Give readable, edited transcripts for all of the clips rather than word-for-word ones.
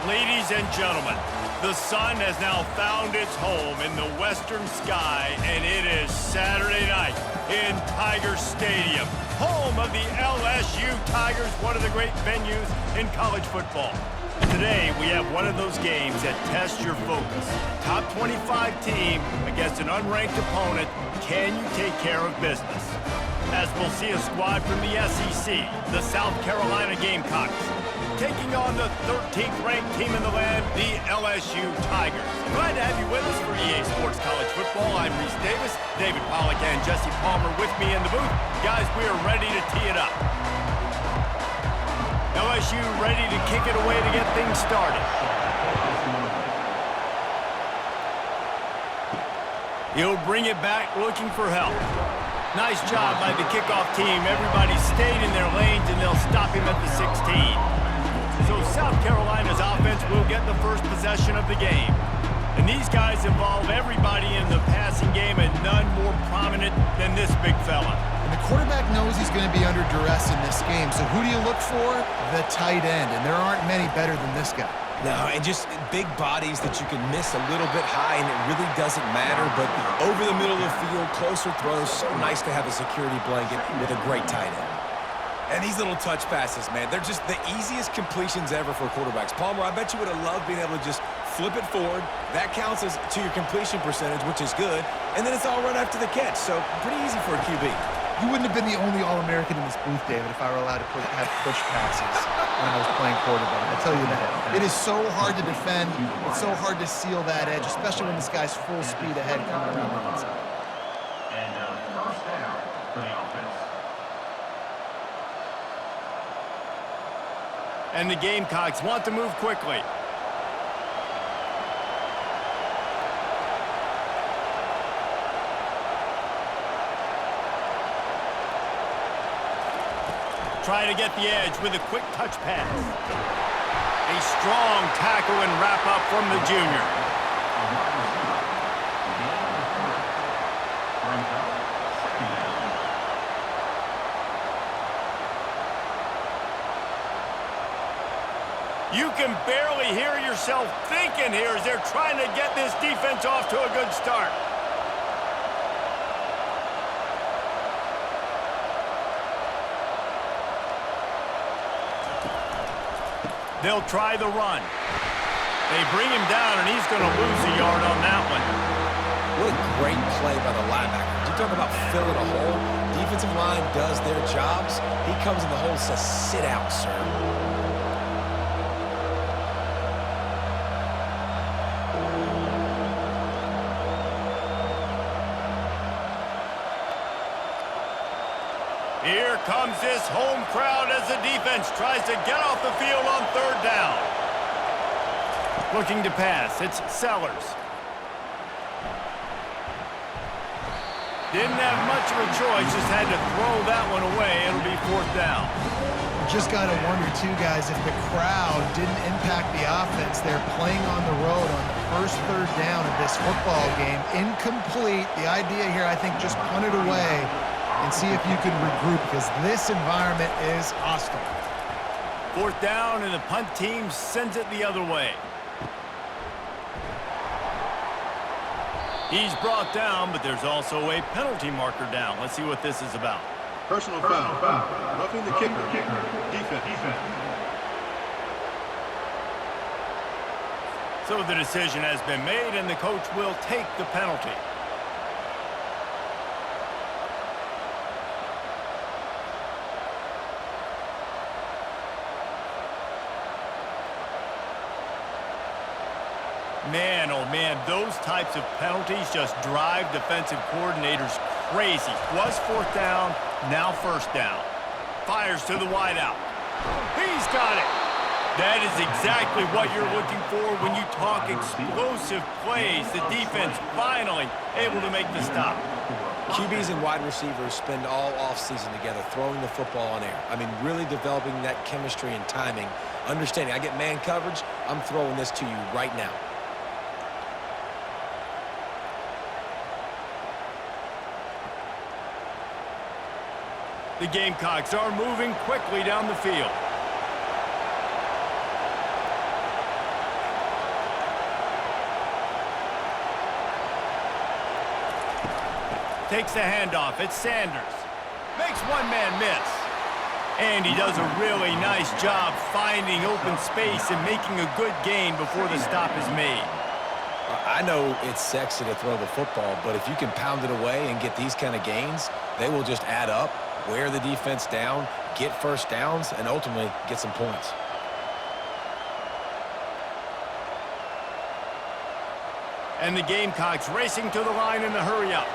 Ladies and gentlemen, the sun has now found its home in the western sky, and it is Saturday night in Tiger Stadium, home of the LSU Tigers, one of the great venues in college football. Today, we have one of those games that tests your focus. Top 25 team against an unranked opponent. Can you take care of business? As we'll see a squad from the SEC, the South Carolina Gamecocks, taking on the 13th ranked team in the land, the LSU Tigers. Glad to have you with us for EA Sports College Football. I'm Reese Davis, David Pollack and Jesse Palmer with me in the booth. Guys, we are ready to tee it up. LSU ready to kick it away to get things started. He'll bring it back looking for help. Nice job by the kickoff team. Everybody stayed in their lanes and they'll stop him at the 16. So South Carolina's offense will get the first possession of the game. And these guys involve everybody in the passing game, and none more prominent than this big fella. And the quarterback knows he's going to be under duress in this game. So who do you look for? The tight end. And there aren't many better than this guy. No, and just big bodies that you can miss a little bit high, and it really doesn't matter. But over the middle of the field, closer throws, so nice to have a security blanket with a great tight end. And these little touch passes, man, they're just the easiest completions ever for quarterbacks. Palmer, I bet you would have loved being able to just flip it forward. That counts as to your completion percentage, which is good. And then it's all right after the catch, so pretty easy for a QB. You wouldn't have been the only All-American in this booth, David, if I were allowed to have push passes when I was playing quarterback. I tell you that. It is so hard to defend. It's so hard to seal that edge, especially when this guy's full speed ahead coming around the inside. And first down for the offense. And the Gamecocks want to move quickly. Try to get the edge with a quick touch pass. A strong tackle and wrap up from the junior. You can barely hear yourself thinking here as they're trying to get this defense off to a good start. They'll try the run. They bring him down, and he's going to lose a yard on that one. What a great play by the linebacker. You talk about filling a hole. Defensive line does their jobs. He comes in the hole and says, sit out, sir. Here comes this home crowd as the defense tries to get off the field on third down. Looking to pass, it's Sellers. Didn't have much of a choice, just had to throw that one away. It'll be fourth down. Just got to wonder, too, guys, if the crowd didn't impact the offense. They're playing on the road on the first third down of this football game. Incomplete. The idea here, I think, just punt it away and see if you can regroup, because this environment is hostile. Fourth down, and the punt team sends it the other way. He's brought down, but there's also a penalty marker down. Let's see what this is about. Personal foul. Roughing the kicker. Defense. So the decision has been made, and the coach will take the penalty. Man, oh man, those types of penalties just drive defensive coordinators crazy. Was fourth down, now first down. Fires to the wideout. He's got it. That is exactly what you're looking for when you talk explosive plays. The defense finally able to make the stop. QBs and wide receivers spend all offseason together throwing the football on air. I mean, really developing that chemistry and timing. Understanding, I get man coverage, I'm throwing this to you right now. The Gamecocks are moving quickly down the field. takes the handoff. It's Sanders. Makes one man miss. And he does a really nice job finding open space and making a good gain before the stop is made. I know it's sexy to throw the football, but if you can pound it away and get these kind of gains, they will just add up, wear the defense down, get first downs, and ultimately get some points. And the Gamecocks racing to the line in the hurry-up.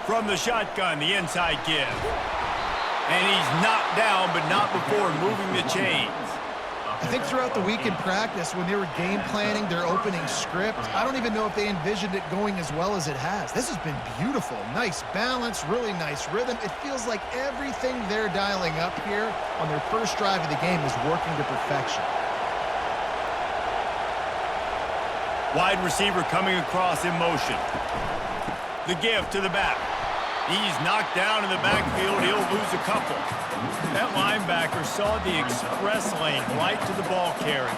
From the shotgun, the inside give. And he's knocked down, but not before moving the chains. I think throughout the week in practice, when they were game planning their opening script, I don't even know if they envisioned it going as well as it has. This has been beautiful. Nice balance, really nice rhythm. It feels like everything they're dialing up here on their first drive of the game is working to perfection. Wide receiver coming across in motion. The give to the back. He's knocked down in the backfield. He'll lose a couple. That linebacker saw the express lane right to the ball carrier.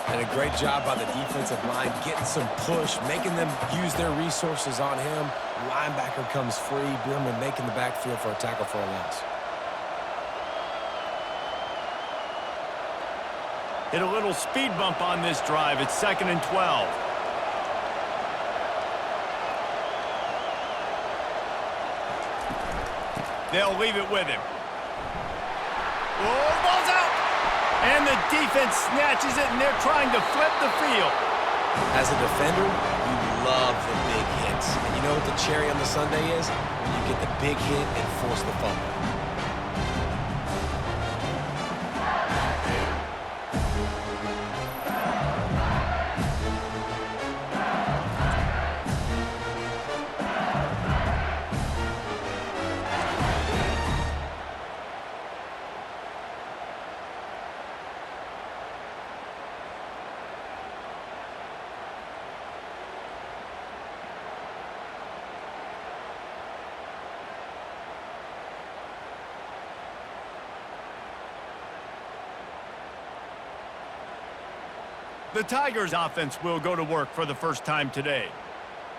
And a great job by the defensive line, getting some push, making them use their resources on him. Linebacker comes free, Bierman making the backfield for a tackle for a loss. Hit a little speed bump on this drive. It's 2nd and 12. They'll leave it with him. Oh, ball's out! And the defense snatches it, and they're trying to flip the field. As a defender, you love the big hits. And you know what the cherry on the sundae is? When you get the big hit and force the fumble. The Tigers offense will go to work for the first time today.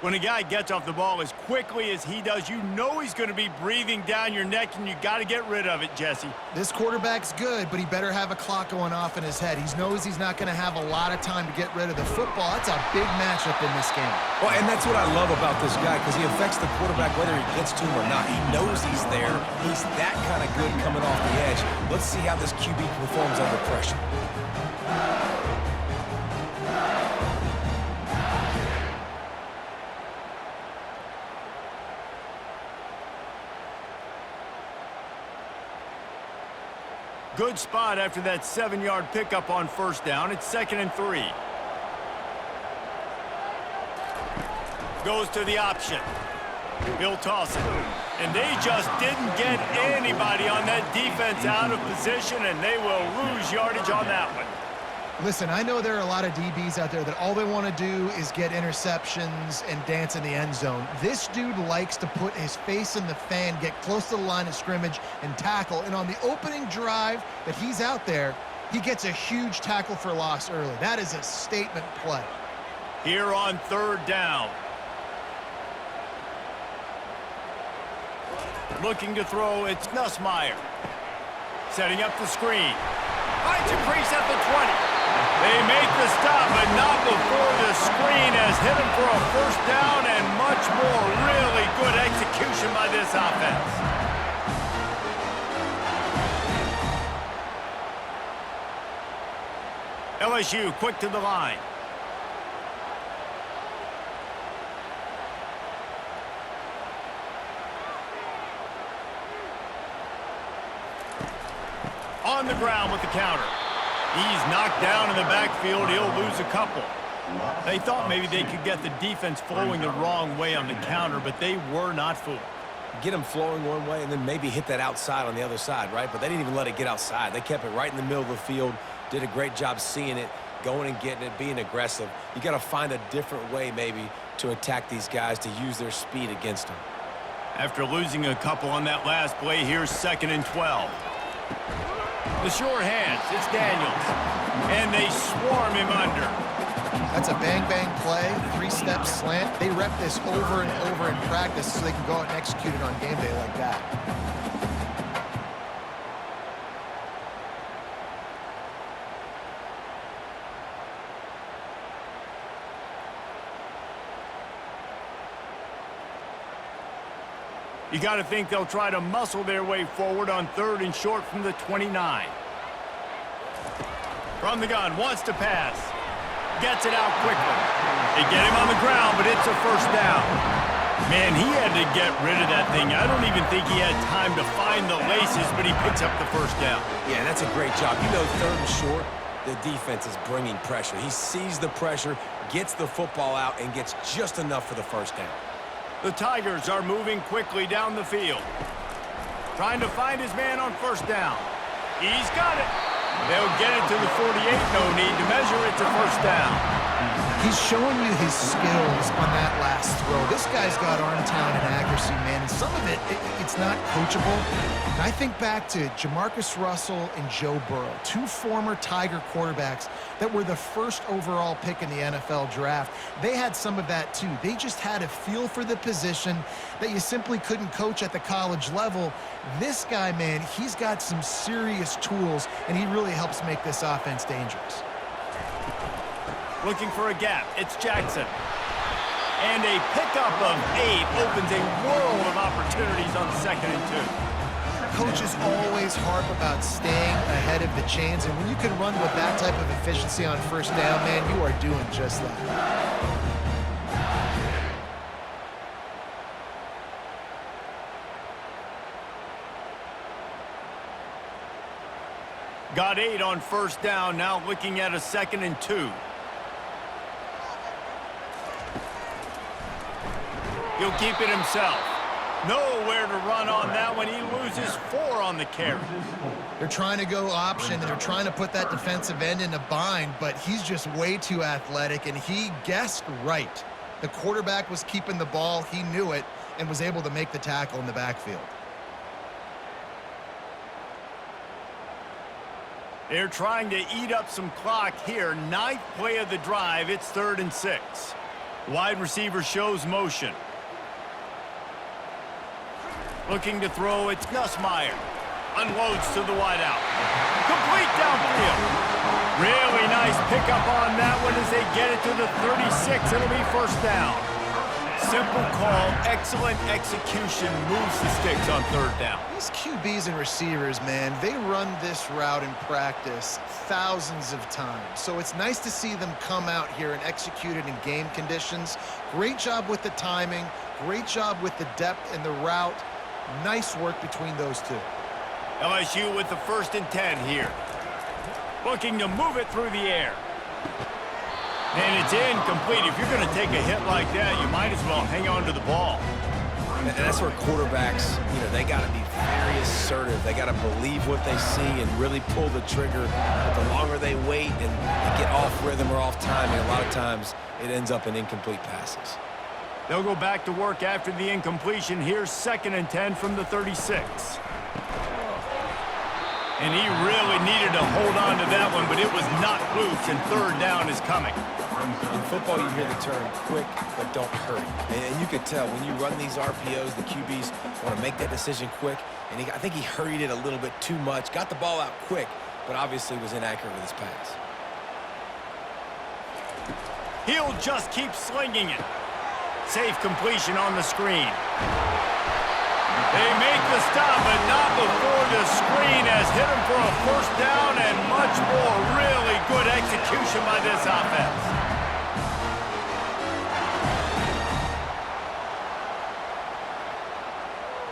When a guy gets off the ball as quickly as he does, you know he's going to be breathing down your neck, and you got to get rid of it, Jesse. This quarterback's good, but he better have a clock going off in his head. He knows he's not going to have a lot of time to get rid of the football. That's a big matchup in this game. Well, and that's what I love about this guy, because he affects the quarterback whether he gets to him or not. He knows he's there. He's that kind of good coming off the edge. Let's see how this QB performs under pressure. Good spot after that 7-yard pickup on first down. It's 2nd and 3. Goes to the option. He'll toss it. And they just didn't get anybody on that defense out of position, and they will lose yardage on that one. Listen, I know there are a lot of DBs out there that all they want to do is get interceptions and dance in the end zone. This dude likes to put his face in the fan, get close to the line of scrimmage, and tackle. And on the opening drive that he's out there, he gets a huge tackle for loss early. That is a statement play. Here on 3rd down. Looking to throw, it's Nussmeier. Setting up the screen. Finds a crease at the 20. They make the stop, but not before the screen has hit him for a first down and much more. Really good execution by this offense. LSU quick to the line. On the ground with the counter. He's knocked down in the backfield. He'll lose a couple. They thought maybe they could get the defense flowing the wrong way on the counter, but they were not fooled. Get them flowing one way and then maybe hit that outside on the other side, right? But they didn't even let it get outside. They kept it right in the middle of the field, did a great job seeing it, going and getting it, being aggressive. You got to find a different way maybe to attack these guys, to use their speed against them. After losing a couple on that last play, here's 2nd and 12. The short hands, it's Daniels. And they swarm him under. That's a bang-bang play, three-step slant. They rep this over and over in practice so they can go out and execute it on game day like that. You got to think they'll try to muscle their way forward on 3rd and short from the 29. From the gun, wants to pass. Gets it out quickly. They get him on the ground, but it's a first down. Man, he had to get rid of that thing. I don't even think he had time to find the laces, but he picks up the first down. Yeah, that's a great job. You know, 3rd and short, the defense is bringing pressure. He sees the pressure, gets the football out, and gets just enough for the first down. The Tigers are moving quickly down the field. Trying to find his man on first down. He's got it. They'll get it to the 48. No need to measure. It's a first down. He's showing you his skills on that last throw. This guy's got arm talent and accuracy, man. And some of it's not coachable. And I think back to Jamarcus Russell and Joe Burrow, 2 former Tiger quarterbacks that were the first overall pick in the NFL draft. They had some of that too. They just had a feel for the position that you simply couldn't coach at the college level. This guy, man, he's got some serious tools, and he really helps make this offense dangerous. Looking for a gap. It's Jackson. And a pickup of 8 opens a world of opportunities on 2nd and 2. Coaches always harp about staying ahead of the chains, and when you can run with that type of efficiency on first down, man, you are doing just that. Got 8 on first down, now looking at a 2nd and 2. He'll keep it himself. Nowhere to run on that one. He loses 4 on the carry. They're trying to go option, and they're trying to put that defensive end in a bind, but he's just way too athletic, and he guessed right. The quarterback was keeping the ball. He knew it and was able to make the tackle in the backfield. They're trying to eat up some clock here. 9th play of the drive. It's 3rd and 6. Wide receiver shows motion. Looking to throw, it's Nussmeier. Unloads to the wideout. Complete downfield. Really nice pickup on that one as they get it to the 36. It'll be first down. Simple call, excellent execution, moves the sticks on 3rd down. These QBs and receivers, man, they run this route in practice thousands of times. So it's nice to see them come out here and execute it in game conditions. Great job with the timing, great job with the depth and the route. Nice work between those two. LSU with the 1st and 10 here. Looking to move it through the air. And it's incomplete. If you're going to take a hit like that, you might as well hang on to the ball. And that's where quarterbacks, they got to be very assertive. They got to believe what they see and really pull the trigger. But the longer they wait and they get off rhythm or off timing, a lot of times it ends up in incomplete passes. They'll go back to work after the incompletion. Here's 2nd and 10 from the 36. And he really needed to hold on to that one, but it was not loose, and 3rd down is coming. In football, you hear the term quick, but don't hurry. And you could tell when you run these RPOs, the QBs want to make that decision quick. And I think he hurried it a little bit too much, got the ball out quick, but obviously was inaccurate with his pass. He'll just keep slinging it. Safe completion on the screen. They make the stop, but not before the screen has hit him for a first down and much more. Really good execution by this offense.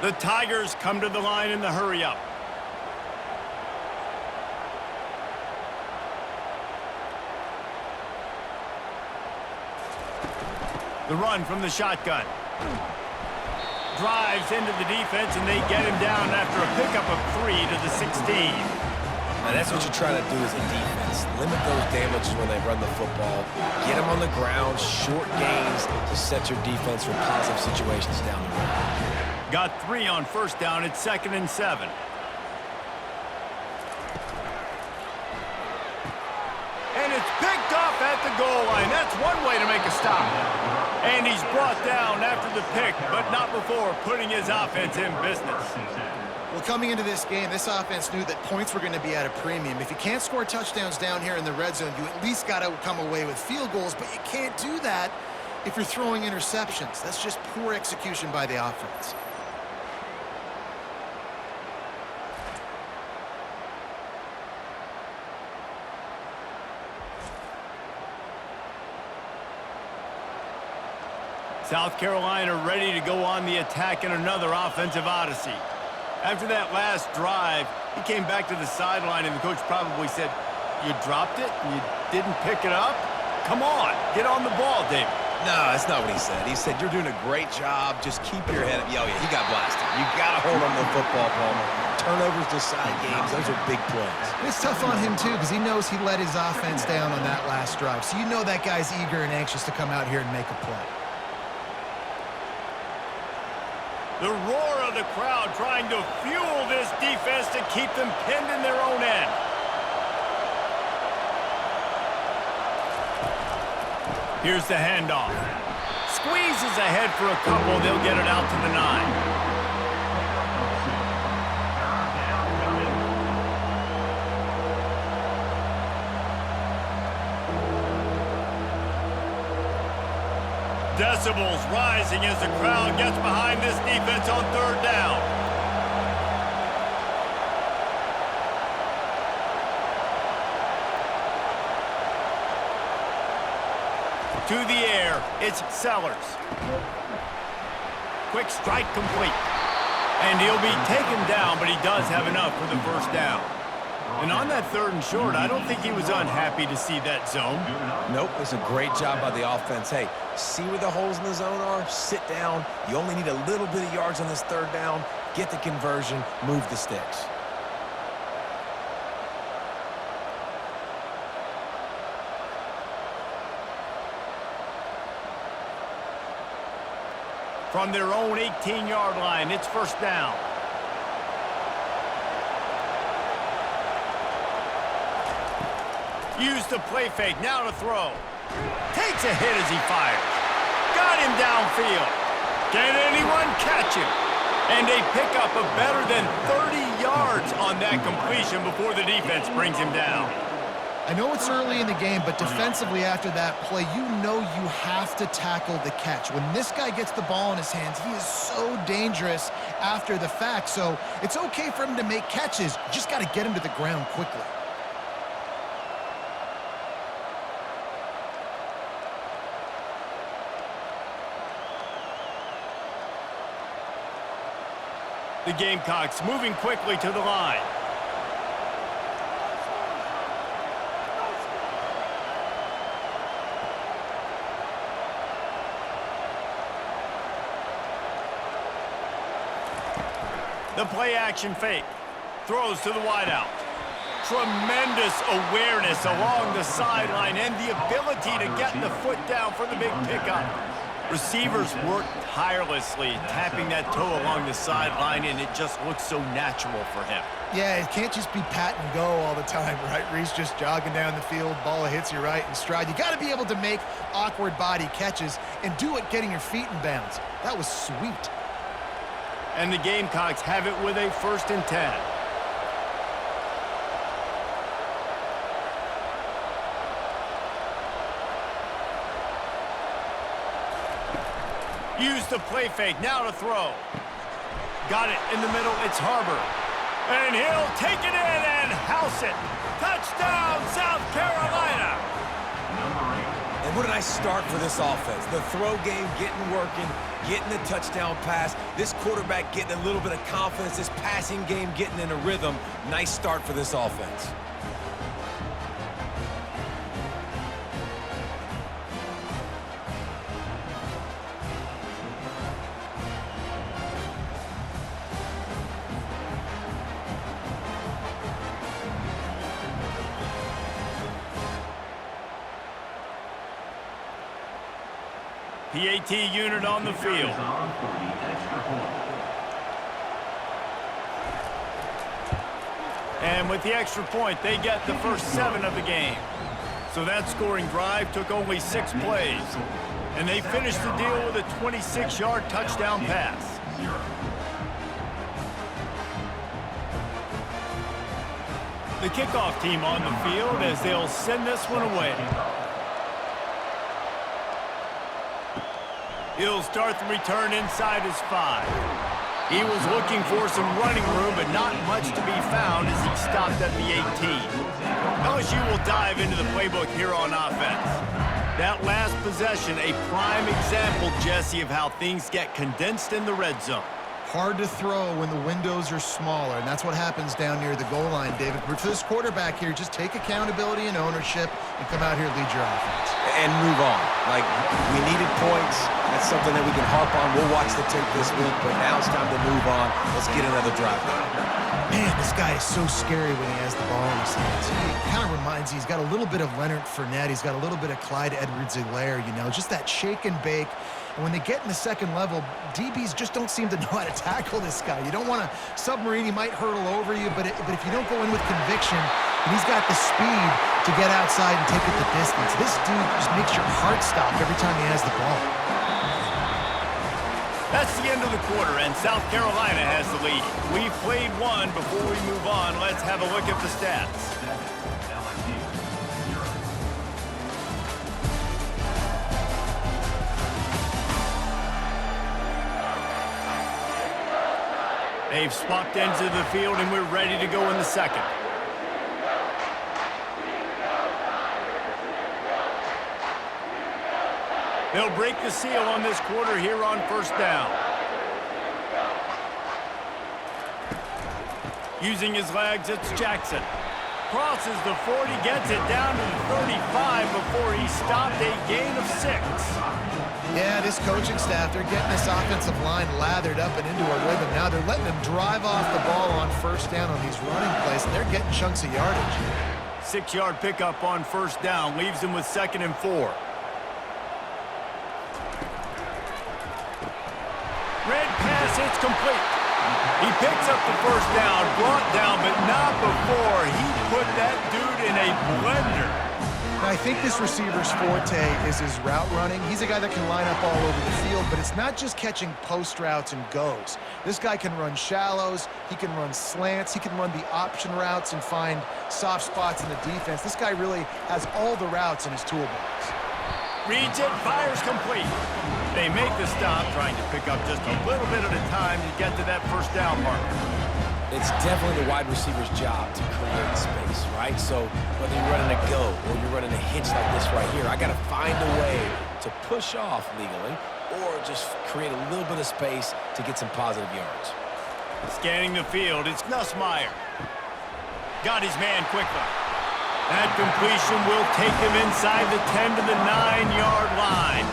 The Tigers come to the line in the hurry-up. The run from the shotgun. Drives into the defense, and they get him down after a pickup of 3 to the 16. Now that's what you're trying to do as a defense. Limit those damages when they run the football. Get them on the ground, short gains to set your defense for positive situations down the road. Got 3 on first down. It's 2nd and 7. And it's picked off at the goal line. That's one way to make a stop. And he's brought down after the pick, but not before putting his offense in business. Well, coming into this game, this offense knew that points were going to be at a premium. If you can't score touchdowns down here in the red zone, you at least got to come away with field goals, but you can't do that if you're throwing interceptions. That's just poor execution by the offense. South Carolina ready to go on the attack in another offensive odyssey. After that last drive, he came back to the sideline, and the coach probably said, "You dropped it? You didn't pick it up? Come on, get on the ball, David." No, that's not what he said. He said, "You're doing a great job. Just keep your head up." Oh, yeah, he got blasted. You got to hold on to the football, Palmer. Turnovers decide games. Those are big plays. It's tough on him, too, because he knows he let his offense down on that last drive. So you know that guy's eager and anxious to come out here and make a play. The roar of the crowd trying to fuel this defense to keep them pinned in their own end. Here's the handoff. Squeezes ahead for a couple. They'll get it out to the 9. Decibels rising as the crowd gets behind this defense on third down. To the air, it's Sellers. Quick strike complete. And he'll be taken down, but he does have enough for the first down. And on that 3rd and short, I don't think he was unhappy to see that zone. Nope, it's a great job by the offense. Hey, see where the holes in the zone are? Sit down. You only need a little bit of yards on this 3rd down. Get the conversion. Move the sticks. From their own 18-yard line, it's first down. Use the play fake, now to throw. Takes a hit as he fires. Got him downfield. Can anyone catch him? And a pickup of better than 30 yards on that completion before the defense brings him down. I know it's early in the game, but defensively after that play, you know you have to tackle the catch. When this guy gets the ball in his hands, he is so dangerous after the fact. So it's okay for him to make catches. You just got to get him to the ground quickly. The Gamecocks moving quickly to the line. The play action fake. Throws to the wideout. Tremendous awareness along the sideline and the ability to get the foot down for the big pickup. Receivers work tirelessly, tapping that toe along the sideline, and it just looks so natural for him. Yeah, it can't just be pat and go all the time, right? Reese just jogging down the field, ball hits you right in stride. You got to be able to make awkward body catches and do it getting your feet in bounds. That was sweet. And the Gamecocks have it with a 1st and 10. Use the play fake, now to throw. Got it in the middle, it's Harbor. And he'll take it in and house it. Touchdown, South Carolina! And what a nice start for this offense. The throw game getting working, getting the touchdown pass. This quarterback getting a little bit of confidence. This passing game getting in a rhythm. Nice start for this offense. PAT unit on the field. And with the extra point, they get the first 7 of the game. So that scoring drive took only 6 plays. And they finished the deal with a 26-yard touchdown pass. The kickoff team on the field as they'll send this one away. He'll start the return inside his 5. He was looking for some running room, but not much to be found as he stopped at the 18. LSU will dive into the playbook here on offense. That last possession, a prime example, Jesse, of how things get condensed in the red zone. Hard to throw when the windows are smaller, and that's what happens down near the goal line, David. But for this quarterback here, just take accountability and ownership and come out here and lead your offense. And move on. Like, we needed points. That's something that we can harp on. We'll watch the tape this week, but now it's time to move on. Let's get another drive going. Man, this guy is so scary when he has the ball in his hands. He kind of reminds me, he's got a little bit of Leonard Fournette. He's got a little bit of Clyde Edwards-Helaire, you know, just that shake and bake. And when they get in the second level, DBs just don't seem to know how to tackle this guy. You don't want to submarine. He might hurtle over you, but if you don't go in with conviction, and he's got the speed to get outside and take it the distance, this dude just makes your heart stop every time he has the ball. That's the end of the quarter, and South Carolina has the lead. We've played one. Before we move on, let's have a look at the stats. They've swapped ends of the field, and we're ready to go in the second. They'll break the seal on this quarter here on first down. Using his legs, it's Jackson. Crosses the 40, gets it down to the 35 before he stopped, a gain of 6. Yeah, this coaching staff, they're getting this offensive line lathered up and into a rhythm. Now they're letting them drive off the ball on first down on these running plays, and they're getting chunks of yardage. 6-yard pickup on first down leaves them with 2nd and 4. Red pass, it's complete. He picks up the first down, brought down, but not before he put that dude in a blender. I think this receiver's forte is his route running. He's a guy that can line up all over the field, but it's not just catching post routes and goes. This guy can run shallows, he can run slants, he can run the option routes and find soft spots in the defense. This guy really has all the routes in his toolbox. Reads it, fires complete. They make the stop, trying to pick up just a little bit at a time to get to that first down marker. It's definitely the wide receiver's job to create space, right? So whether you're running a go or you're running a hitch like this right here, I got to find a way to push off legally or just create a little bit of space to get some positive yards. Scanning the field, it's Nussmeier. Got his man quickly. That completion will take him inside the 10 to the 9-yard line.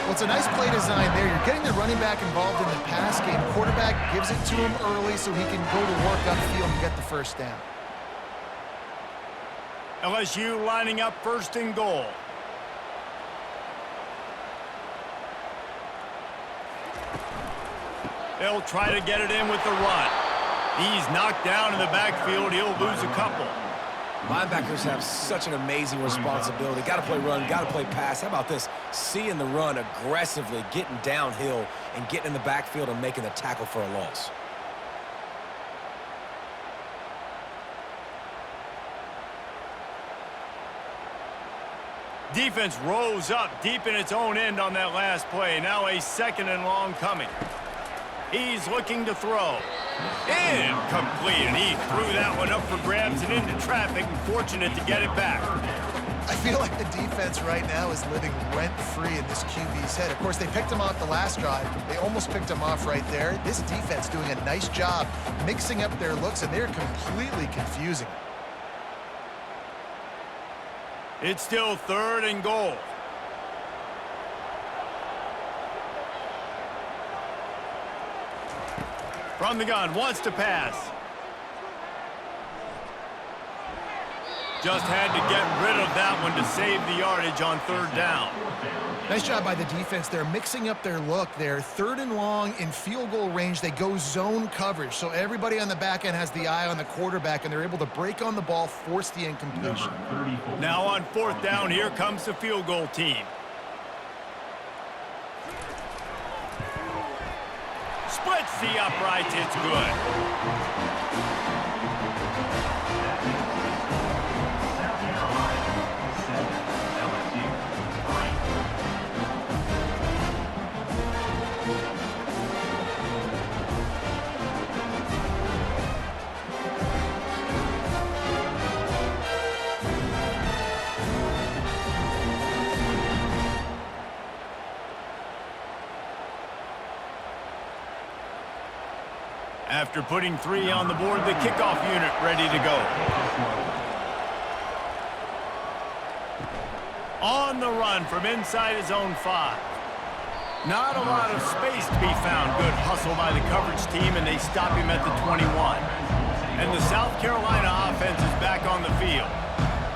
Well, it's a nice play design there. You're getting the running back involved in the pass game. Quarterback gives it to him early so he can go to work upfield and get the first down. LSU lining up 1st and goal. They'll try to get it in with the run. He's knocked down in the backfield. He'll lose a couple. Linebackers have such an amazing responsibility. Got to play run, got to play pass. How about this? Seeing the run aggressively, getting downhill, and getting in the backfield and making the tackle for a loss. Defense rose up deep in its own end on that last play. Now a 2nd and long coming. He's looking to throw. Incomplete, and he threw that one up for grabs and into traffic, and fortunate to get it back. I feel like the defense right now is living rent-free in this QB's head. Of course, they picked him off the last drive. They almost picked him off right there. This defense doing a nice job mixing up their looks, and they're completely confusing. It's still 3rd and goal. From the gun, wants to pass. Just had to get rid of that one to save the yardage on third down. Nice job by the defense. They're mixing up their look. They're third and long in field goal range. They go zone coverage. So everybody on the back end has the eye on the quarterback, and they're able to break on the ball, force the incompletion. Now on fourth down, here comes the field goal team. Splits the uprights. It's good. After putting 3 on the board, the kickoff unit ready to go. On the run from inside his own 5. Not a lot of space to be found. Good hustle by the coverage team, and they stop him at the 21. And the South Carolina offense is back on the field.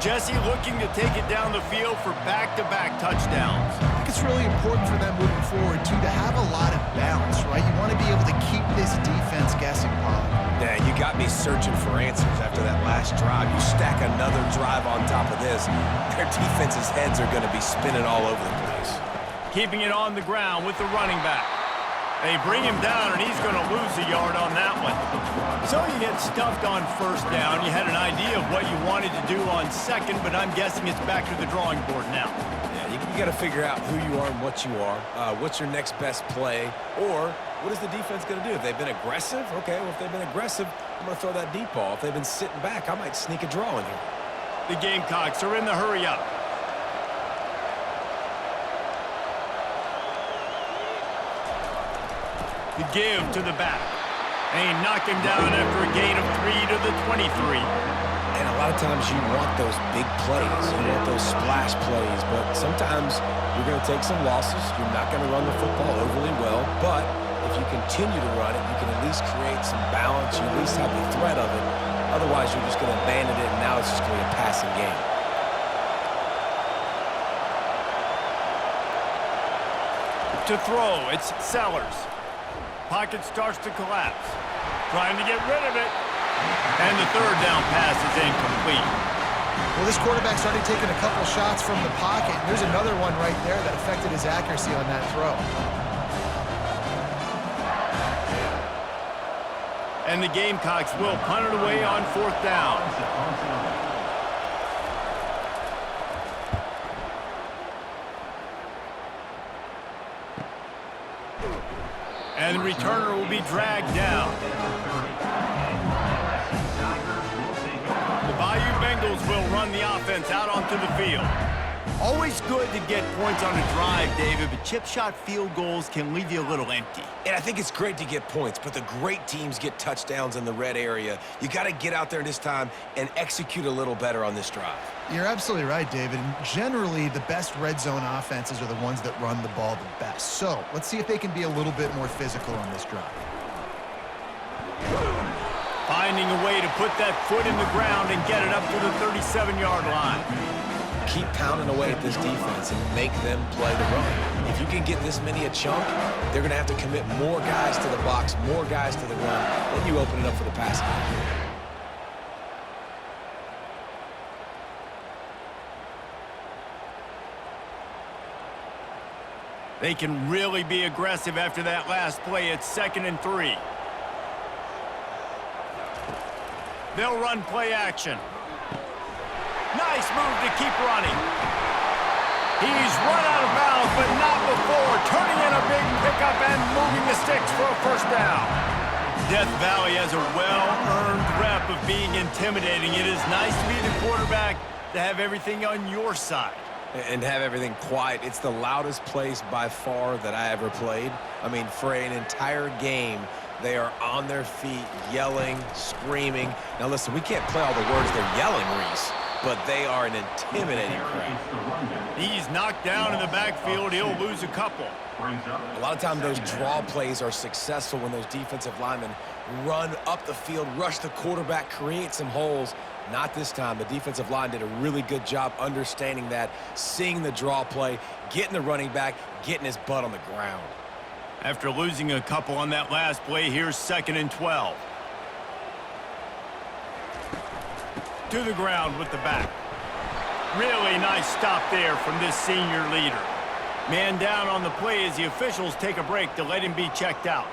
Jesse looking to take it down the field for back-to-back touchdowns. I think it's really important for them moving forward, too, to have a lot of balance, right? You want to be able to keep this defense guessing, Bob. Yeah, you got me searching for answers after that last drive. You stack another drive on top of this, their defense's heads are going to be spinning all over the place. Keeping it on the ground with the running back. They bring him down, and he's going to lose a yard on that one. So you get stuffed on first down. You had an idea of what you wanted to do on second, but I'm guessing it's back to the drawing board now. Yeah, you got to figure out who you are and what you are. What's your next best play? Or what is the defense going to do? If they've been aggressive, okay, well, if they've been aggressive, I'm going to throw that deep ball. If they've been sitting back, I might sneak a draw in here. The Gamecocks are in the hurry-up. The give to the back. They knock him down after a gain of 3 to the 23. And a lot of times you want those big plays. You want those splash plays. But sometimes you're going to take some losses. You're not going to run the football overly well. But if you continue to run it, you can at least create some balance. You at least have the threat of it. Otherwise, you're just going to abandon it, and now it's just going to be a passing game. To throw, it's Sellers. Pocket starts to collapse. Trying to get rid of it. And the third down pass is incomplete. Well, this quarterback's already taken a couple shots from the pocket. There's another one right there that affected his accuracy on that throw. And the Gamecocks will punt it away on fourth down. And the returner will be dragged down. The Bayou Bengals will run the offense out onto the field. Always good to get points on a drive, David, but chip shot field goals can leave you a little empty. And I think it's great to get points, but the great teams get touchdowns in the red area. You got to get out there this time and execute a little better on this drive. You're absolutely right, David. And generally, the best red zone offenses are the ones that run the ball the best. So let's see if they can be a little bit more physical on this drive. Finding a way to put that foot in the ground and get it up to the 37-yard line. Keep pounding away at this defense and make them play the run. If you can get this many a chunk, they're going to have to commit more guys to the box, more guys to the run. Then you open it up for the passing game. They can really be aggressive after that last play. It's 2nd and 3. They'll run play action. Nice move to keep running. He's run out of bounds, but not before. Turning in a big pickup and moving the sticks for a first down. Death Valley has a well-earned rep of being intimidating. It is nice to be the quarterback to have everything on your side. And have everything quiet. It's the loudest place by far that I ever played. I mean, for an entire game, they are on their feet, yelling, screaming. Now, listen, we can't play all the words they're yelling, Reese, but they are an intimidating crowd. He's knocked down in the backfield. He'll lose a couple. A lot of times those draw plays are successful when those defensive linemen run up the field, rush the quarterback, create some holes. Not this time. The defensive line did a really good job understanding that, seeing the draw play, getting the running back, getting his butt on the ground. After losing a couple on that last play, here's 2nd and 12. To the ground with the back. Really nice stop there from this senior leader. Man down on the play as the officials take a break to let him be checked out.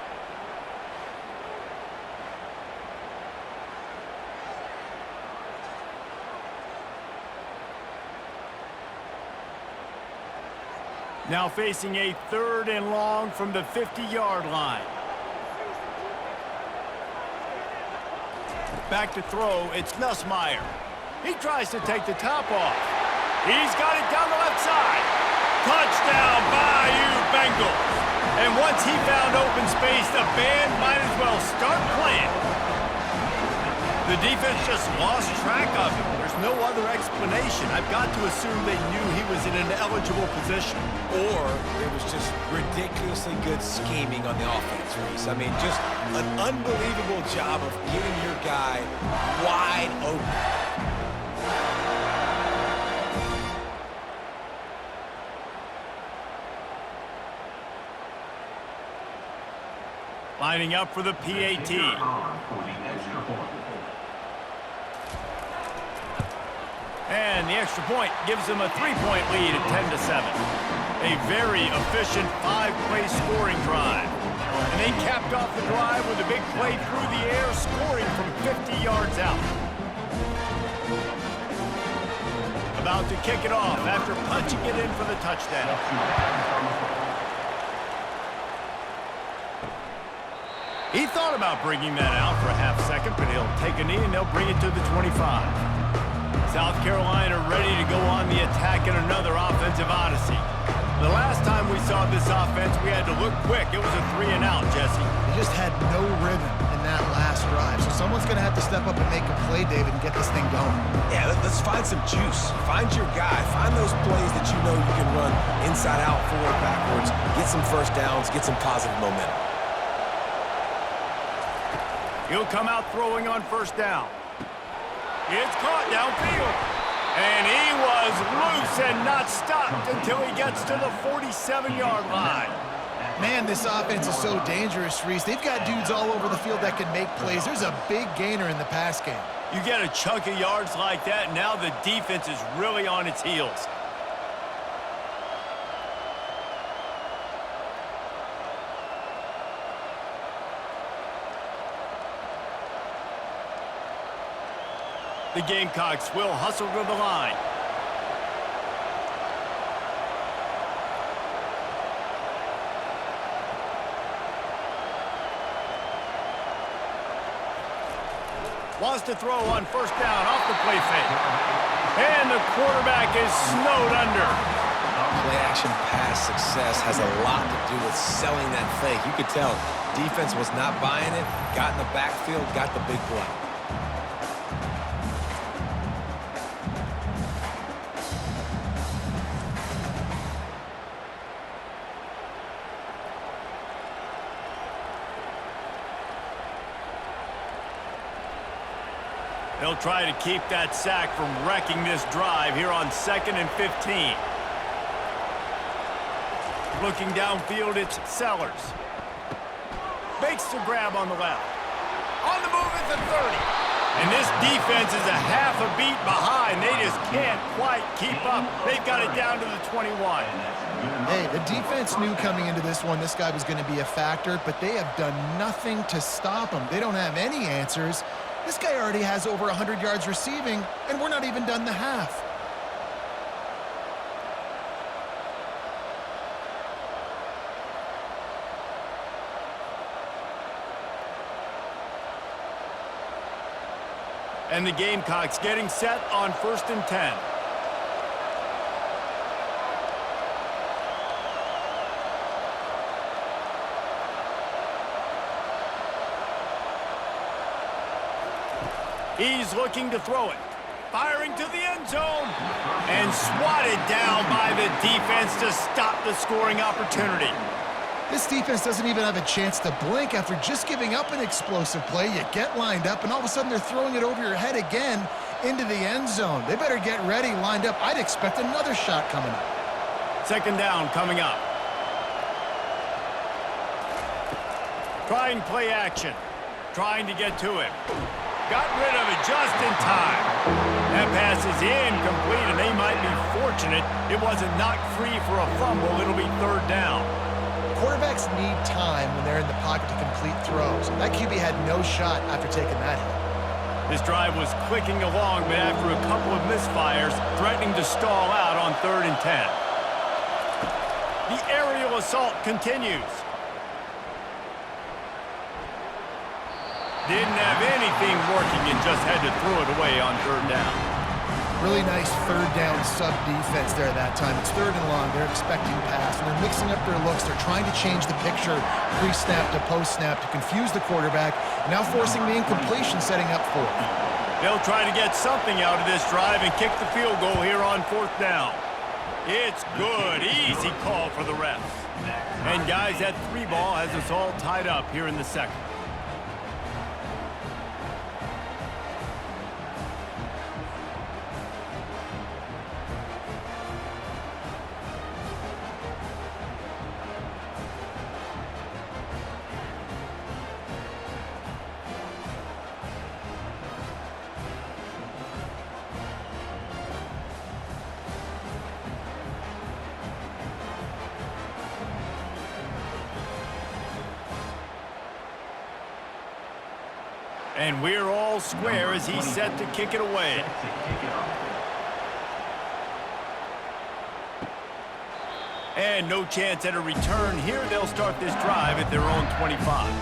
Now facing a 3rd and long from the 50-yard line. Back to throw, it's Nussmeier. He tries to take the top off. He's got it down the left side. Touchdown, Bayou Bengals. And once he found open space, the band might as well start playing. The defense just lost track of him. There's no other explanation. I've got to assume they knew he was in an eligible position. Or it was just ridiculously good scheming on the offense, Reese. I mean, just an unbelievable job of getting your guy wide open. Lining up for the PAT. And the extra point gives them a 3-point lead at 10-7. A very efficient 5-play scoring drive. And they capped off the drive with a big play through the air, scoring from 50 yards out. About to kick it off after punching it in for the touchdown. He thought about bringing that out for a half second, but he'll take a knee and they'll bring it to the 25. South Carolina ready to go on the attack in another offensive odyssey. The last time we saw this offense, we had to look quick. It was a 3-and-out, Jesse. They just had no rhythm in that last drive. So someone's going to have to step up and make a play, David, and get this thing going. Yeah, let's find some juice. Find your guy. Find those plays that you know you can run inside out, forward, backwards. Get some first downs. Get some positive momentum. He'll come out throwing on 1st down. It's caught downfield. And he was loose and not stopped until he gets to the 47-yard line. Man, this offense is so dangerous, Reese. They've got dudes all over the field that can make plays. There's a big gainer in the pass game. You get a chunk of yards like that, and now the defense is really on its heels. The Gamecocks will hustle to the line. Wants to throw on 1st down off the play fake. And the quarterback is snowed under. Play-action pass success has a lot to do with selling that fake. You could tell defense was not buying it, got in the backfield, got the big play. They'll try to keep that sack from wrecking this drive here on 2nd and 15. Looking downfield, it's Sellers. Makes the grab on the left. On the move at the 30. And this defense is a half a beat behind. They just can't quite keep up. They've got it down to the 21. Hey, the defense knew coming into this one this guy was going to be a factor, but they have done nothing to stop him. They don't have any answers. This guy already has over 100 yards receiving, and we're not even done the half. And the Gamecocks getting set on 1st and 10. He's looking to throw it. Firing to the end zone. And swatted down by the defense to stop the scoring opportunity. This defense doesn't even have a chance to blink after just giving up an explosive play. You get lined up, and all of a sudden they're throwing it over your head again into the end zone. They better get ready, lined up. I'd expect another shot coming up. Second down coming up. Trying play action. Trying to get to him. Got rid of it just in time. That pass is incomplete, and they might be fortunate it wasn't knocked free for a fumble. It'll be third down. Quarterbacks need time when they're in the pocket to complete throws. That QB had no shot after taking that hit. This drive was clicking along, but after a couple of misfires, threatening to stall out on 3rd and 10. The aerial assault continues. Didn't have anything working and just had to throw it away on 3rd down. Really nice 3rd down sub-defense there that time. It's 3rd and long. They're expecting pass, and they're mixing up their looks. They're trying to change the picture pre-snap to post-snap to confuse the quarterback, now forcing the incompletion, setting up 4th. They'll try to get something out of this drive and kick the field goal here on 4th down. It's good. Easy call for the refs. And guys, that 3 ball has us all tied up here in the second. And we're all square as he's set to kick it away. And no chance at a return here. They'll start this drive at their own 25.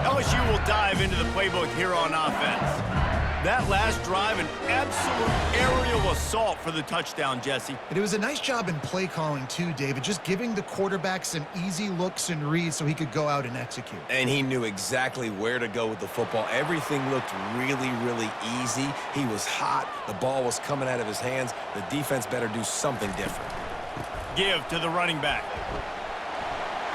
LSU will dive into the playbook here on offense. That last drive, an absolute aerial assault for the touchdown, Jesse. It was a nice job in play calling too, David, just giving the quarterback some easy looks and reads so he could go out and execute. And he knew exactly where to go with the football. Everything looked really, really easy. He was hot. The ball was coming out of his hands. The defense better do something different. Give to the running back.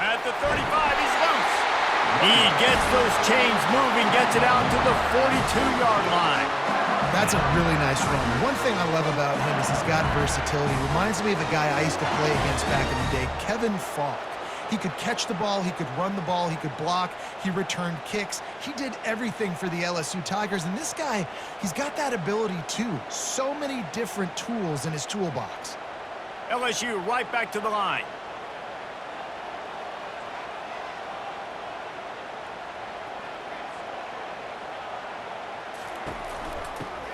At the 35, he's loose. He gets those chains moving, gets it out to the 42-yard line. That's a really nice run. One thing I love about him is he's got versatility. Reminds me of a guy I used to play against back in the day, Kevin Falk. He could catch the ball, he could run the ball, he could block, he returned kicks. He did everything for the LSU Tigers, and this guy, he's got that ability too. So many different tools in his toolbox. LSU right back to the line.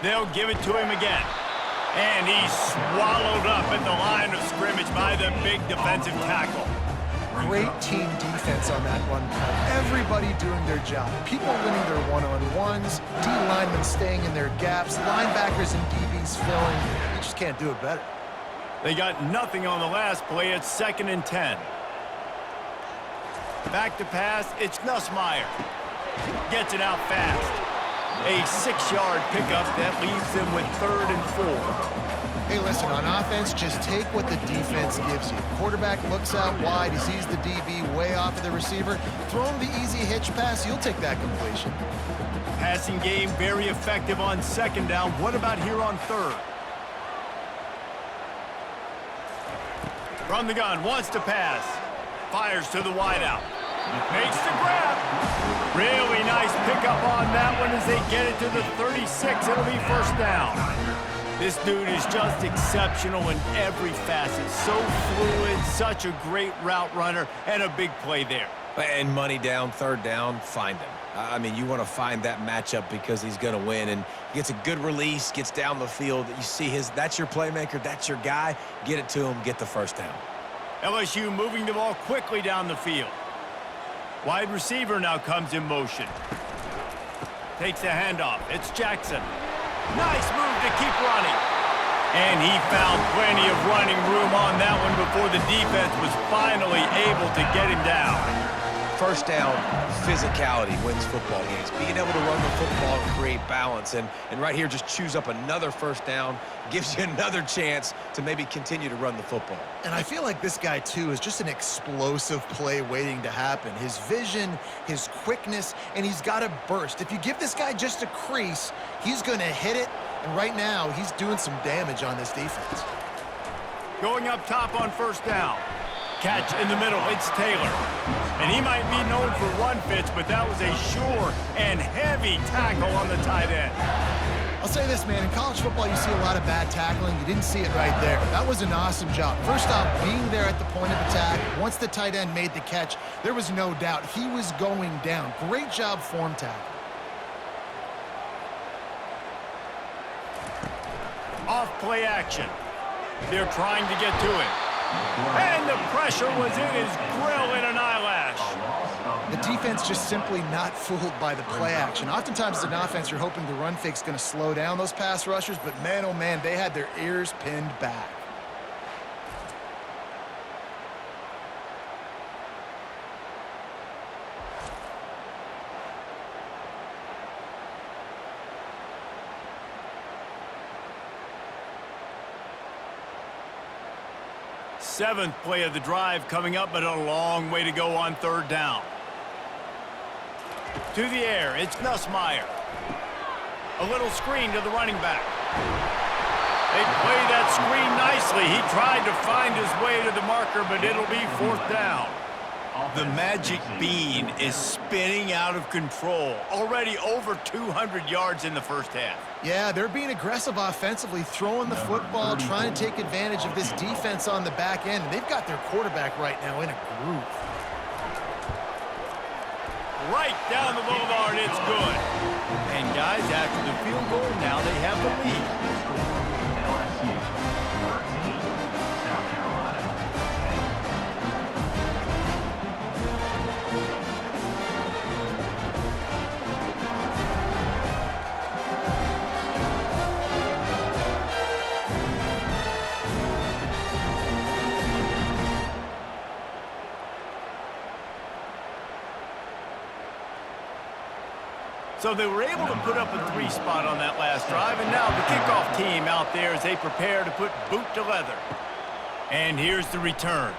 They'll give it to him again. And he's swallowed up at the line of scrimmage by the big defensive tackle. Great team defense on that run play. Everybody doing their job. People winning their one-on-ones, D linemen staying in their gaps, linebackers and DBs filling. You just can't do it better. They got nothing on the last play. It's 2nd and 10. Back to pass. It's Nussmeier. Gets it out fast. A 6-yard pickup that leaves them with 3rd and 4. Hey, listen, on offense, just take what the defense gives you. Quarterback looks out wide. He sees the DB way off of the receiver. Throw him the easy hitch pass. You'll take that completion. Passing game very effective on 2nd down. What about here on 3rd? From the gun, wants to pass. Fires to the wideout. Makes the grab. Really nice pickup on that one as they get it to the 36. It'll be 1st down. This dude is just exceptional in every facet. So fluid, such a great route runner, and a big play there. And money down, 3rd down, find him. I mean, you want to find that matchup because he's going to win, and gets a good release, gets down the field. You see that's your playmaker, that's your guy. Get it to him, get the 1st down. LSU moving the ball quickly down the field. Wide receiver now comes in motion. Takes the handoff. It's Jackson. Nice move to keep running. And he found plenty of running room on that one before the defense was finally able to get him down. First down physicality wins football games. Being able to run the football and create balance. And right here, just choose up another first down, gives you another chance to maybe continue to run the football. And I feel like this guy, too, is just an explosive play waiting to happen. His vision, his quickness, and he's got a burst. If you give this guy just a crease, he's going to hit it. And right now, he's doing some damage on this defense. Going up top on first down. Catch in the middle, it's Taylor. And he might be known for run fits, but that was a sure and heavy tackle on the tight end. I'll say this, man, in college football, you see a lot of bad tackling. You didn't see it right there. That was an awesome job. First off, being there at the point of attack, once the tight end made the catch, there was no doubt he was going down. Great job form tackle. Off play action. They're trying to get to it. And the pressure was in his grill in an eyelash. The defense just simply not fooled by the play action. Oftentimes as an offense, you're hoping the run fake's going to slow down those pass rushers, but man, oh man, they had their ears pinned back. Seventh play of the drive coming up, but a long way to go on third down. To the air, it's Nussmeier. A little screen to the running back. They play that screen nicely. He tried to find his way to the marker, but it'll be fourth down. The magic bean is spinning out of control. Already over 200 yards in the first half. Yeah, they're being aggressive offensively, throwing the football, trying to take advantage of this defense on the back end. And they've got their quarterback right now in a groove. Right down the boulevard, it's good. And guys, after the field goal, now they have the lead. LSU 13, South Carolina 8. So they were able to put up a 3 spot on that last drive, and now the kickoff team out there as they prepare to put boot to leather. And here's the return.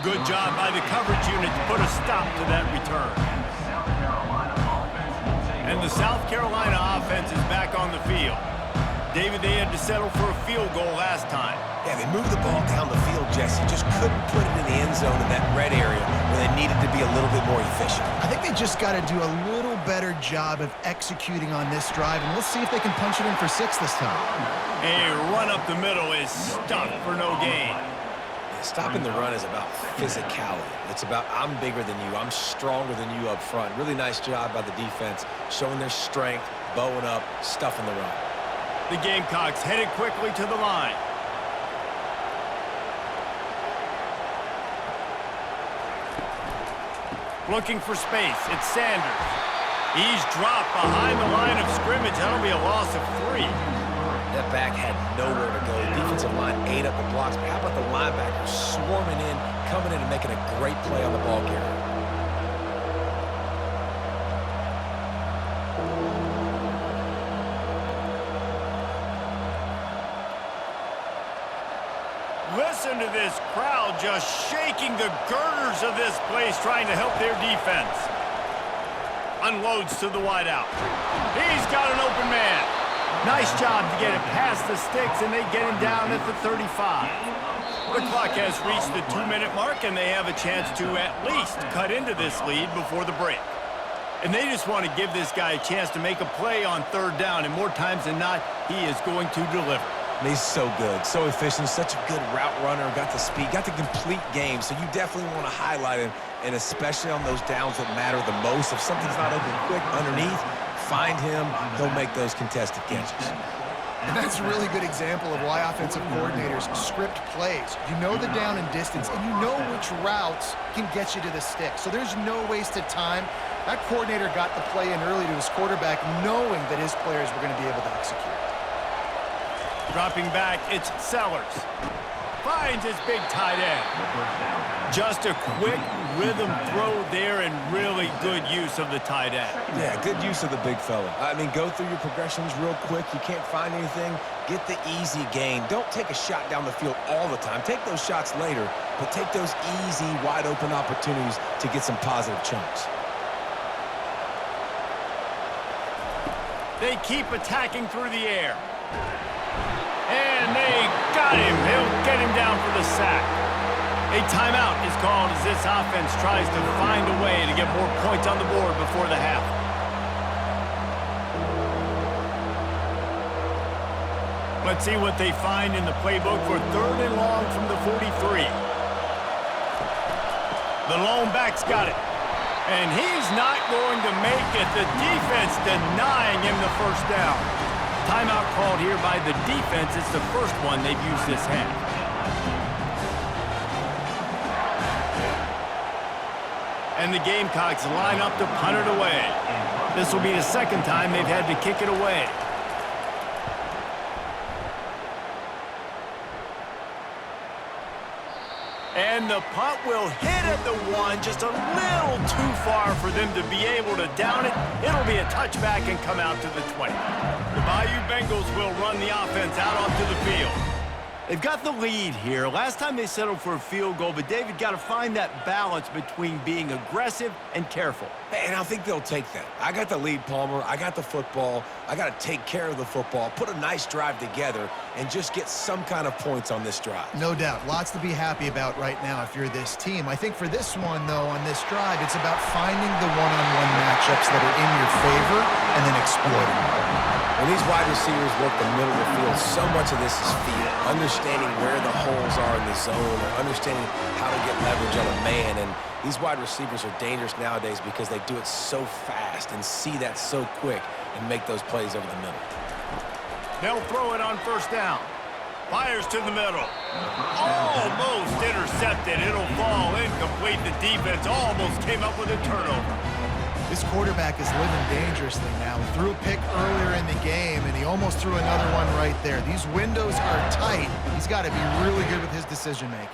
Good job by the coverage unit to put a stop to that return. And the South Carolina offense is back on the field. David, they had to settle for a field goal last time. Yeah, they moved the ball down the field, Jesse. Just couldn't put it in the end zone in that red area where they needed to be a little bit more efficient. I think they just got to do a little better job of executing on this drive, and we'll see if they can punch it in for 6 this time. A run up the middle is stuffed for no gain. Stopping the run is about physicality. It's about I'm bigger than you, I'm stronger than you up front. Really nice job by the defense, showing their strength, bowing up, stuffing the run. The Gamecocks headed quickly to the line. Looking for space, it's Sanders. He's dropped behind the line of scrimmage. That'll be a loss of 3. That back had nowhere to go. The defensive line ate up the blocks, but how about the linebackers swarming in, coming in and making a great play on the ball carrier? Listen to this crowd just shaking the girders of this place, trying to help their defense. Unloads to the wideout. He's got an open man. Nice job to get it past the sticks, and they get him down at the 35. The clock has reached the 2-minute mark, and they have a chance to at least cut into this lead before the break. And they just want to give this guy a chance to make a play on third down, and more times than not, he is going to deliver. And he's so good, so efficient, such a good route runner, got the speed, got the complete game, so you definitely want to highlight him, and especially on those downs that matter the most. If something's not open quick underneath, find him, he'll make those contested catches. And that's a really good example of why offensive coordinators script plays. You know the down and distance, and you know which routes can get you to the stick. So there's no wasted time. That coordinator got the play in early to his quarterback, knowing that his players were going to be able to execute. Dropping back, it's Sellers. finds his big tight end. Just a quick rhythm throw there and really good use of the tight end. Yeah, good use of the big fella. I mean, go through your progressions real quick. You can't find anything. Get the easy gain. Don't take a shot down the field all the time. Take those shots later, but take those easy, wide-open opportunities to get some positive chunks. They keep attacking through the air. And they got him. They'll get him down for the sack. A timeout is called as this offense tries to find a way to get more points on the board before the half. Let's see what they find in the playbook for 3rd and long from the 43. The lone back's got it. And he's not going to make it. The defense denying him the first down. Timeout called here by the defense. It's the first one they've used this half. And the Gamecocks line up to punt it away. This will be the second time they've had to kick it away. And the punt will hit at the 1, just a little too far for them to be able to down it. It'll be a touchback and come out to the 20. The Bayou Bengals will run the offense out onto the field. They've got the lead here. Last time they settled for a field goal, but David got to find that balance between being aggressive and careful. And I think they'll take that. I got the lead, Palmer. I got the football. I got to take care of the football, put a nice drive together, and just get some kind of points on this drive. No doubt. Lots to be happy about right now if you're this team. I think for this one, though, on this drive, it's about finding the one-on-one matchups that are in your favor and then exploiting them. When these wide receivers work the middle of the field, so much of this is feel. Understanding where the holes are in the zone, or understanding how to get leverage on a man. And these wide receivers are dangerous nowadays because they do it so fast and see that so quick and make those plays over the middle. They'll throw it on first down. Fires to the middle. Almost intercepted. It'll fall incomplete. The defense almost came up with a turnover. This quarterback is living dangerously now. He threw a pick earlier in the game, and he almost threw another one right there. These windows are tight. He's got to be really good with his decision-making.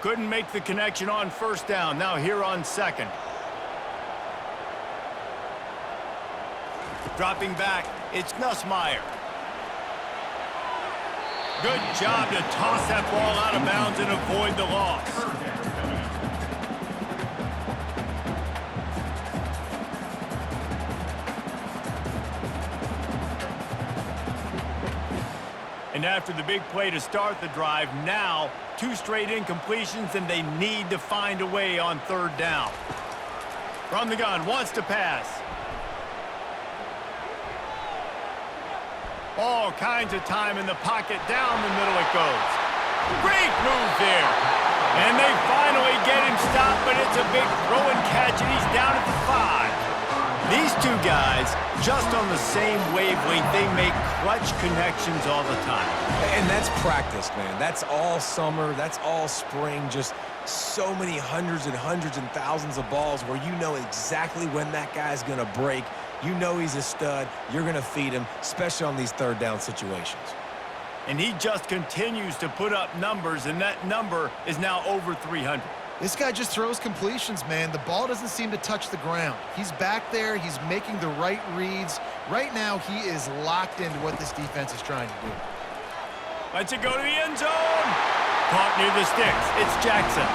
Couldn't make the connection on first down. Now here on second. Dropping back, it's Nussmeier. Good job to toss that ball out of bounds and avoid the loss. And after the big play to start the drive, now 2 straight incompletions, and they need to find a way on 3rd down. From the gun, wants to pass. All kinds of time in the pocket. Down the middle it goes. Great move there. And they finally get him stopped, but it's a big throw and catch, and he's down at the 5. These two guys, just on the same wavelength, they make clutch connections all the time. And that's practice, man. That's all summer. That's all spring. Just so many hundreds and thousands of balls where you know exactly when that guy's going to break. You know he's a stud. You're going to feed him, especially on these 3rd down situations. And he just continues to put up numbers, and that number is now over 300. This guy just throws completions, man. The ball doesn't seem to touch the ground. He's back there. He's making the right reads. Right now, he is locked into what this defense is trying to do. Lets it go to the end zone. Caught near the sticks. It's Jackson.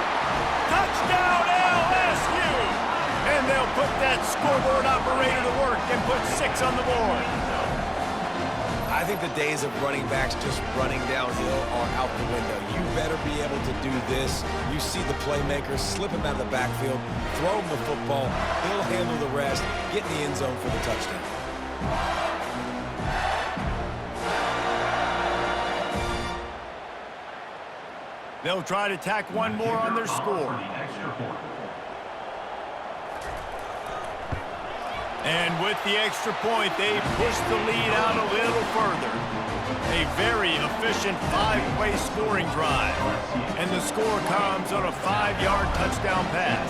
Touchdown, LSU! And they'll put that scoreboard operator to work and put 6 on the board. I think the days of running backs just running downhill are out the window. You better be able to do this. You see the playmakers, slip him out of the backfield, throw him the football, he'll handle the rest, get in the end zone for the touchdown. They'll try to tack one more on their score. And with the extra point, they push the lead out a little further. A very efficient 5-play scoring drive. And the score comes on a 5-yard touchdown pass.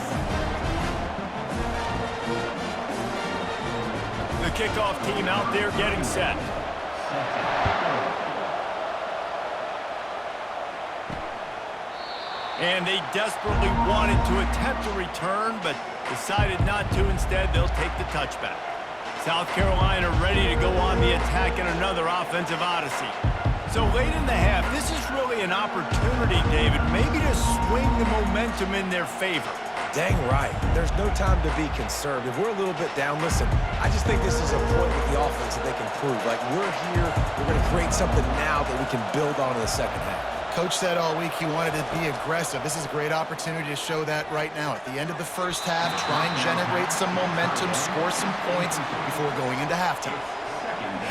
The kickoff team out there getting set. And they desperately wanted to attempt a return, but decided not to. Instead, they'll take the touchback. South Carolina ready to go on the attack in another offensive odyssey. So late in the half, this is really an opportunity, David, maybe to swing the momentum in their favor. Dang right. There's no time to be concerned. If we're a little bit down, listen, I just think this is a point with the offense that they can prove. Like, we're here, we're going to create something now that we can build on in the second half. Coach said all week he wanted to be aggressive. This is a great opportunity to show that right now. At the end of the first half, try and generate some momentum, score some points before going into halftime.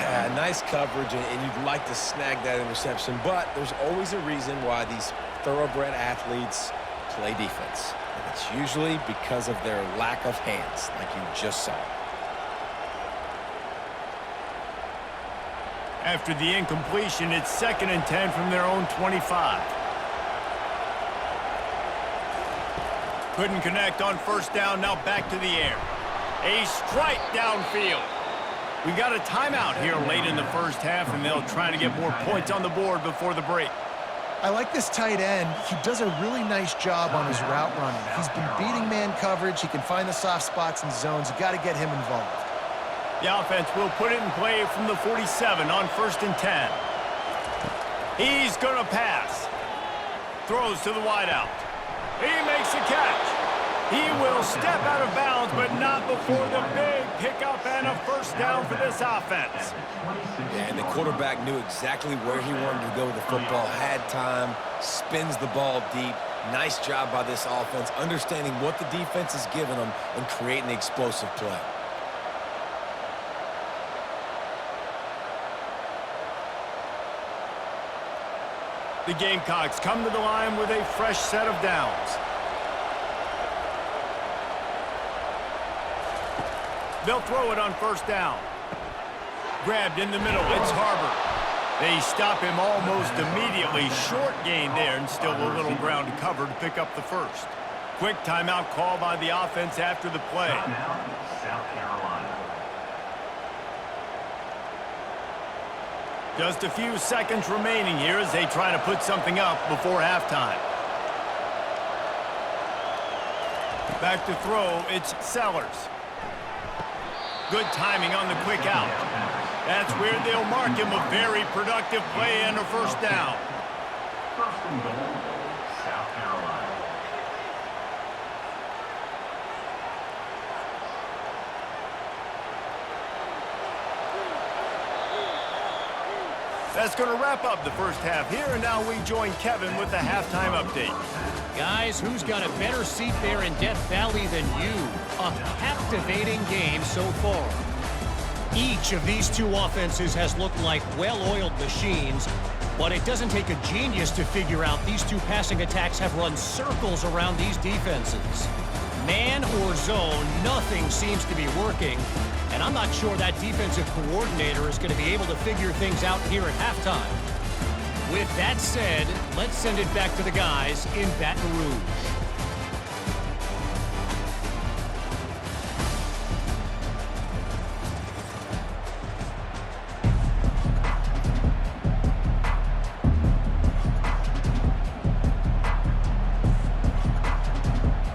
Yeah, nice coverage, and you'd like to snag that interception, but there's always a reason why these thoroughbred athletes play defense. And it's usually because of their lack of hands, like you just saw. After the incompletion, it's 2nd and 10 from their own 25. Couldn't connect on first down, now back to the air. A strike downfield. We got a timeout here late in the first half, and they'll try to get more points on the board before the break. I like this tight end. He does a really nice job on his route running. He's been beating man coverage. He can find the soft spots and zones. You got to get him involved. The offense will put it in play from the 47 on 1st and 10. He's going to pass. Throws to the wideout. He makes a catch. He will step out of bounds, but not before the big pickup and a first down for this offense. Yeah, and the quarterback knew exactly where he wanted to go with the football, had time, spins the ball deep. Nice job by this offense, understanding what the defense is giving them and creating the explosive play. The Gamecocks come to the line with a fresh set of downs. They'll throw it on first down. Grabbed in the middle, it's Harbor. They stop him almost immediately. Short gain there, and still a little ground to cover to pick up the first. Quick timeout call by the offense after the play. South Carolina. Just a few seconds remaining here as they try to put something up before halftime. Back to throw, it's Sellers. Good timing on the quick out. That's where they'll mark him a very productive play and a first down. 1st and goal, South Carolina. That's going to wrap up the first half here, and now we join Kevin with the halftime update. Guys, who's got a better seat there in Death Valley than you? A captivating game so far. Each of these two offenses has looked like well-oiled machines, but it doesn't take a genius to figure out these two passing attacks have run circles around these defenses. Man or zone, nothing seems to be working, and I'm not sure that defensive coordinator is going to be able to figure things out here at halftime. With that said, let's send it back to the guys in Baton Rouge.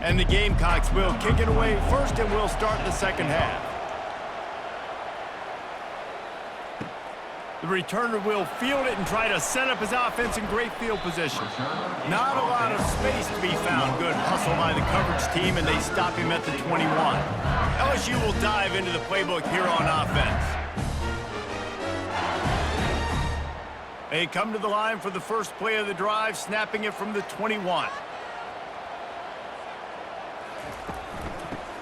And the Gamecocks will kick it away first, and we'll start the second half. The returner will field it and try to set up his offense in great field position. Not a lot of space to be found. Good hustle by the coverage team, and they stop him at the 21. LSU will dive into the playbook here on offense. They come to the line for the first play of the drive, snapping it from the 21.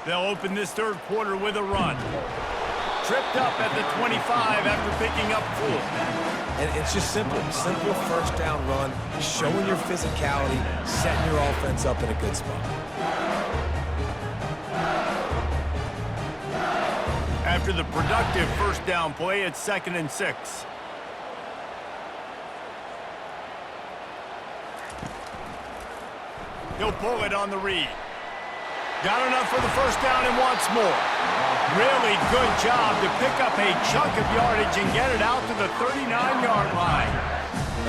They'll open this third quarter with a run. Tripped up at the 25 after picking up 4. And it's just simple first down run, showing your physicality, setting your offense up in a good spot. After the productive first down play, it's 2nd and 6. He'll pull it on the read. Got enough for the first down and wants more. Really good job to pick up a chunk of yardage and get it out to the 39-yard line.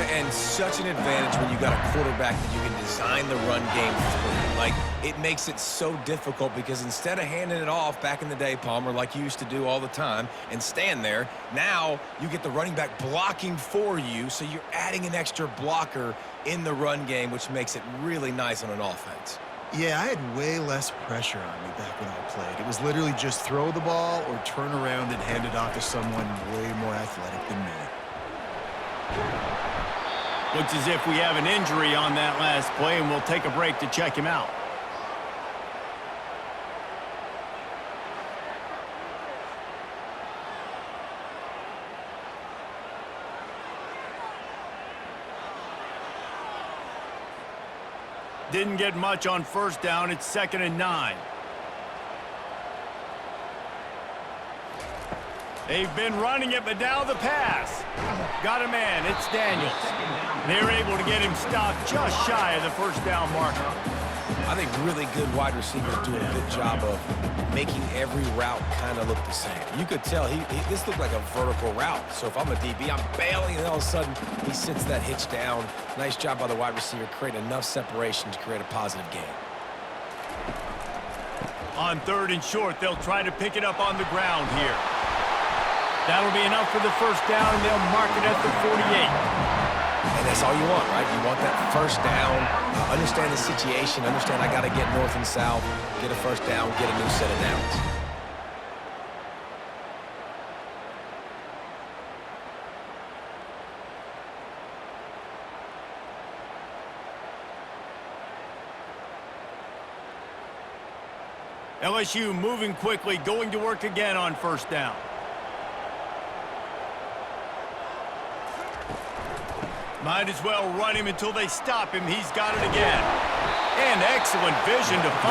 And such an advantage when you got a quarterback that you can design the run game through. Like, it makes it so difficult because instead of handing it off back in the day, Palmer, like you used to do all the time, and stand there, now you get the running back blocking for you, so you're adding an extra blocker in the run game, which makes it really nice on an offense. Yeah, I had way less pressure on me back when I played. It was literally just throw the ball or turn around and hand it off to someone way more athletic than me. Looks as if we have an injury on that last play, and we'll take a break to check him out. Didn't get much on first down. It's 2nd and 9. They've been running it, but now the pass. Got a man. It's Daniels. They're able to get him stopped just shy of the first down marker. I think really good wide receivers do a good job of making every route kind of look the same. You could tell this looked like a vertical route. So if I'm a DB, I'm bailing, and all of a sudden he sits that hitch down. Nice job by the wide receiver, create enough separation to create a positive gain. On 3rd and short, they'll try to pick it up on the ground here. That'll be enough for the first down, and they'll mark it at the 48. And that's all you want, right? You want that first down, understand the situation, understand I got to get north and south, get a first down, get a new set of downs. LSU moving quickly, going to work again on first down. Might as well run him until they stop him. He's got it again. And excellent vision to find.